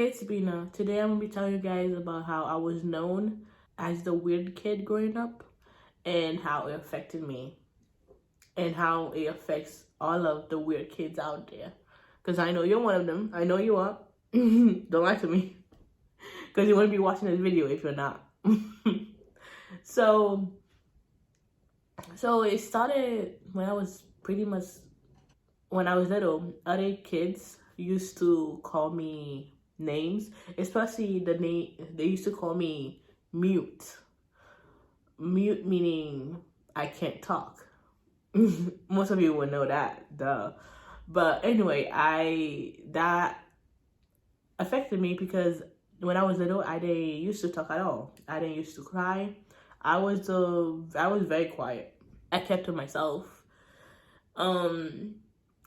It's Bina. Today I'm gonna be telling you guys about how I was known as the weird kid growing up and how it affected me and how it affects all of the weird kids out there. Because I know you're one of them. I know you are. Don't lie to me. Because you wouldn't be watching this video if you're not. so, so it started when I was when I was little. Other kids used to call me names, especially the name they used to call me mute. Mute meaning I can't talk. Most of you would know that, duh. But anyway, I that affected me because when I was little, I didn't used to talk at all. I didn't used to cry. I was very quiet. I kept to myself. Um,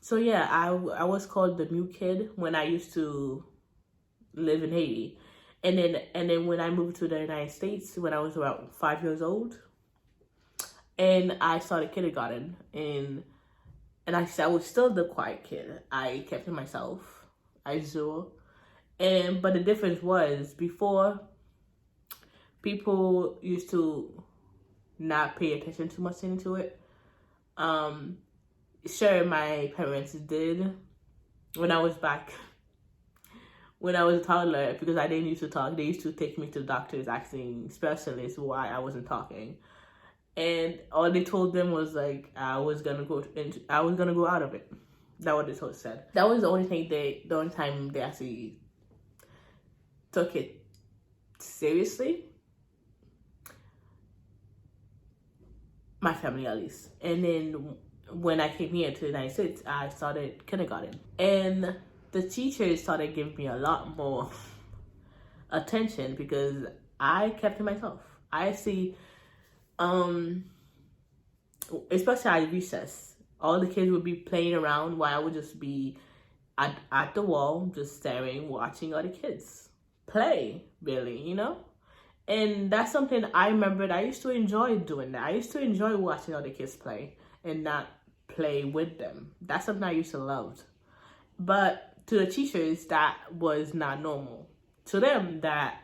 so yeah, I was called the mute kid when I used to live in Haiti. And then when I moved to the United States when I was about 5 years old, and I started kindergarten, and I was still the quiet kid. I kept to myself. I zero. But the difference was before people used to not pay attention too much into it. Sure, my parents did when I was back when I was a toddler, because I didn't used to talk. They used to take me to the doctors asking specialists why I wasn't talking, and all they told them was like I was gonna go out of it. That what they told said. That was the only time they actually took it seriously. My family at least. And then when I came here to the United States, I started kindergarten, and the teachers started giving me a lot more attention because I kept to myself. I see, especially at recess, all the kids would be playing around while I would just be at the wall, just staring, watching other kids play, really, And that's something I remembered. I used to enjoy doing that. I used to enjoy watching other kids play and not play with them. That's something I used to love. But to the teachers, that was not normal. To them, that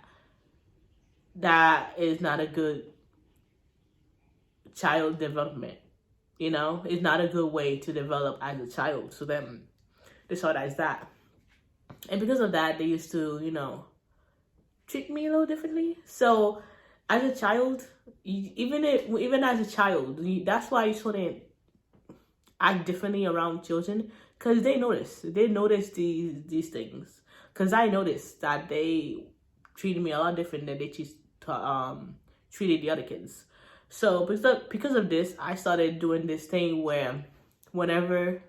is not a good child development. It's not a good way to develop as a child. To them, they saw it as that. And because of that, they used to, treat me a little differently. So as a child, even as a child, that's why you shouldn't act differently around children, because they notice these things. Because I noticed that they treated me a lot different than they treated the other kids. So because of this, I started doing this thing where whenever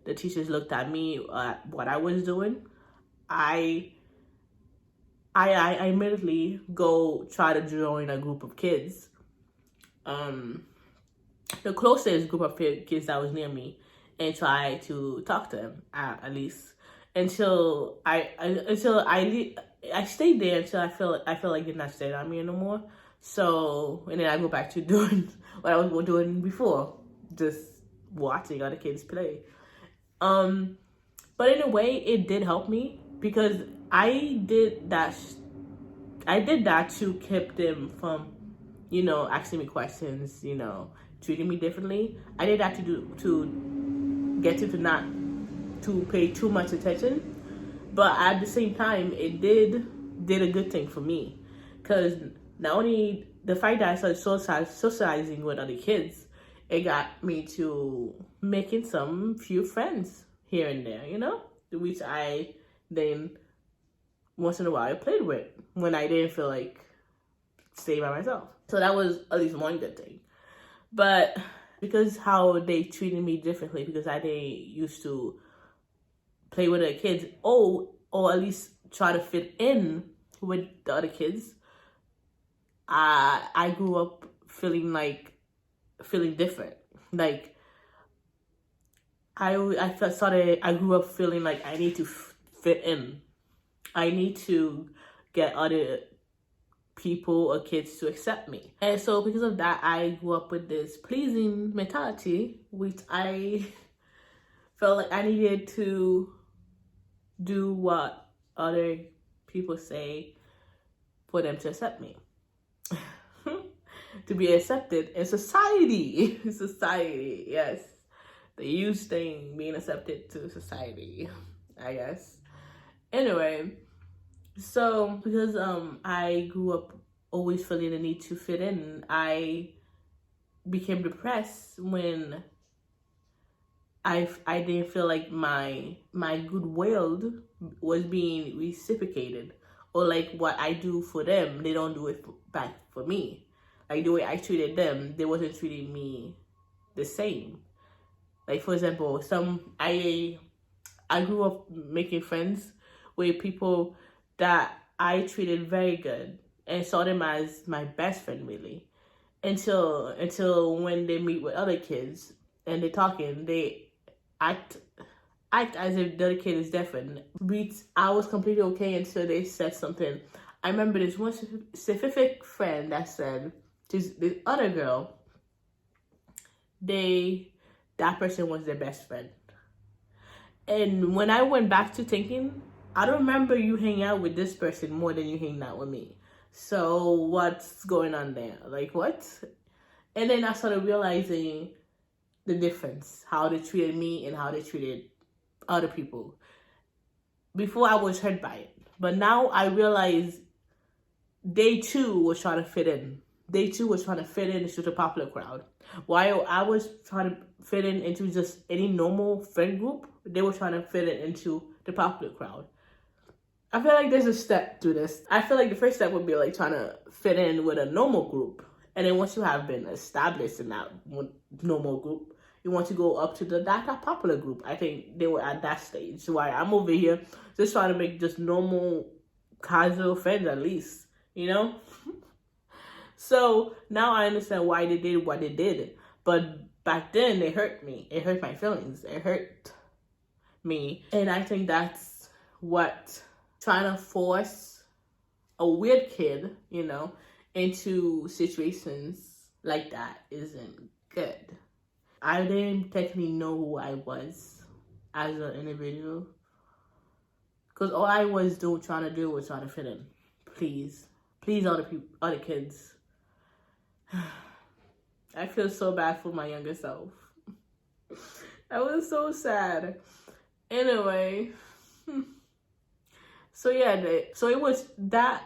the teachers looked at me at what I was doing, I immediately go try to join a group of kids. The closest group of kids that was near me, and try to talk to them at least until I stayed there until I feel like they're not staying on me anymore. So, and then I go back to doing what I was doing before, just watching other kids play. But in a way, it did help me because I did that to keep them from, asking me questions, treating me differently. I did that to get you to not to pay too much attention. But at the same time, it did a good thing for me, because not only the fact that I started socializing with other kids, it got me to making some few friends here and there, which I then once in a while I played with when I didn't feel like staying by myself. So that was at least one good thing. But because how they treated me differently, because I didn't used to play with the kids, or at least try to fit in with the other kids, I grew up feeling different. Like I grew up feeling like I need to fit in. I need to get other people or kids to accept me. And so because of that, I grew up with this pleasing mentality, which I felt like I needed to do what other people say for them to accept me. To be accepted in society. Society, yes. The huge thing, being accepted to society, I guess. Anyway, so because I grew up always feeling the need to fit in, I became depressed when I didn't feel like my goodwill was being reciprocated, or like what I do for them, they don't do it back for me. Like the way I treated them, they wasn't treating me the same. Like for example, I grew up making friends with people that I treated very good and saw them as my best friend really. Until when they meet with other kids and they're talking, they act act as if the other kid is different. I was completely okay until they said something. I remember this one specific friend that said this other girl, that person was their best friend. And when I went back to thinking, I don't remember you hanging out with this person more than you hanging out with me. So what's going on there? Like what? And then I started realizing the difference, how they treated me and how they treated other people. Before I was hurt by it, but now I realize they too was trying to fit in. They too was trying to fit in into the popular crowd. While I was trying to fit in into just any normal friend group, they were trying to fit it into the popular crowd. I feel like there's a step to this. I feel like the first step would be like trying to fit in with a normal group. And then once you have been established in that normal group, you want to go up to that popular group. I think they were at that stage. Why I'm over here just trying to make just normal, casual friends at least, you know? So now I understand why they did what they did. But back then, it hurt me. It hurt my feelings. It hurt me. And I think that's what trying to force a weird kid, into situations like that isn't good. I didn't technically know who I was as an individual. Because all I was trying to do was trying to fit in. Please other kids. I feel so bad for my younger self. I was so sad. Anyway, so yeah, so it was that.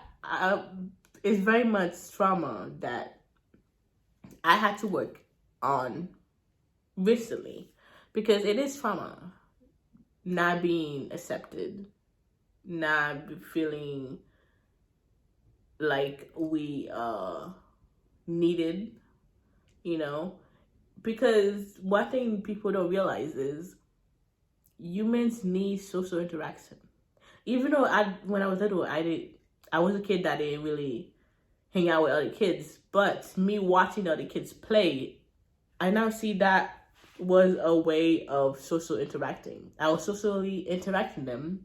It's very much trauma that I had to work on recently, because it is trauma. Not being accepted, not feeling like we needed, because one thing people don't realize is humans need social interaction. Even though when I was little, I was a kid that didn't really hang out with other kids, but me watching other kids play, I now see that was a way of social interacting. I was socially interacting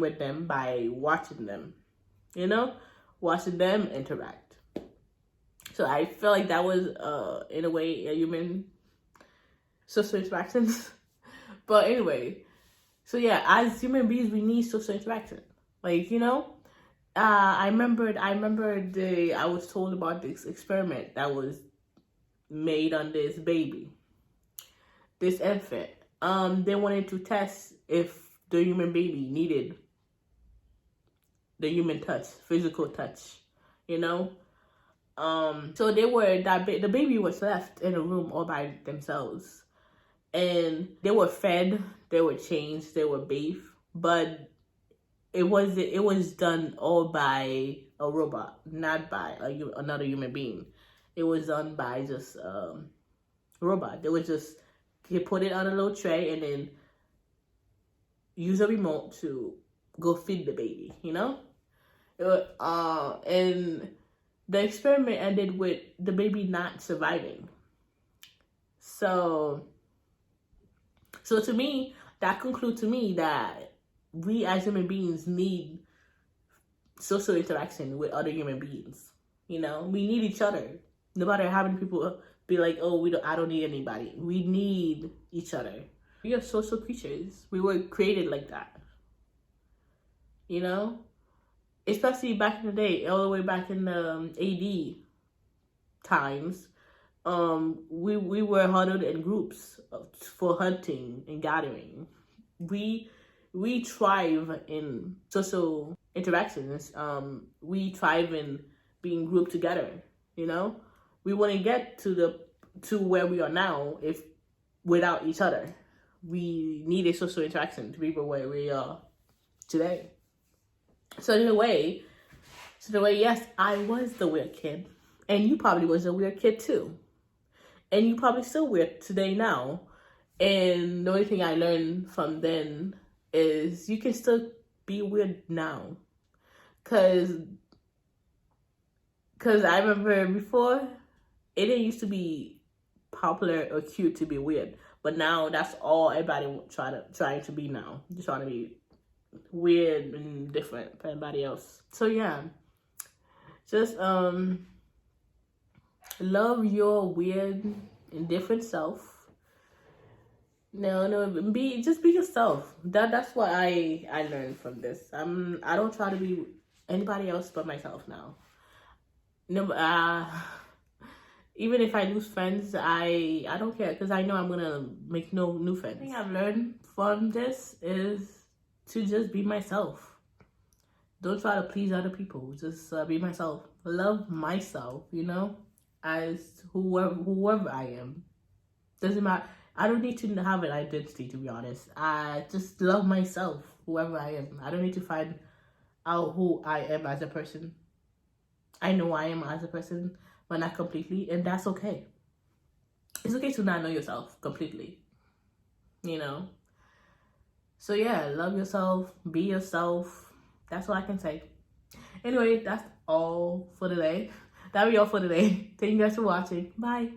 with them by watching them, watching them interact. So I feel like that was, in a way, a human social interactions. But anyway, so yeah, as human beings, we need social interaction. Like, I remember I was told about this experiment that was made on this baby, this infant. They wanted to test if the human baby needed the human touch, physical touch, So the baby was left in a room all by themselves, and they were fed, they were changed, they were bathed, but it was done all by a robot, not by another human being. It was done by just a robot. They would just put it on a little tray and then use a remote to go feed the baby, and the experiment ended with the baby not surviving. So to me, that concludes to me that we as human beings need social interaction with other human beings. We need each other. No matter how many people be like, oh, I don't need anybody. We need each other. We are social creatures. We were created like that. especially back in the day, all the way back in the AD times. We were huddled in groups for hunting and gathering. We we thrive in social interactions. We thrive in being grouped together. You know, we wouldn't get to where we are now if without each other. We need a social interaction to be where we are today. So in a way, yes, I was the weird kid, and you probably was a weird kid too, and you probably still weird today now. And the only thing I learned from then is you can still be weird now, cause I remember before it didn't used to be popular or cute to be weird, but now that's all everybody trying to be now. Just trying to be weird and different from everybody else. So yeah, just love your weird and different self. No, be yourself. That's what I learned from this. I don't try to be anybody else but myself now. No, even if I lose friends, I don't care because I know I'm gonna make no new friends. The thing I've learned from this is to just be myself. Don't try to please other people. Just be myself. Love myself. You know, as whoever I am. Doesn't matter. I don't need to have an identity, to be honest. I just love myself, whoever I am. I don't need to find out who I am as a person. I know I am as a person, but not completely, and that's okay. It's okay to not know yourself completely, you know? So yeah, love yourself, be yourself. That's all I can say. Anyway, that's all for today. That'll be all for today. Thank you guys for watching. Bye.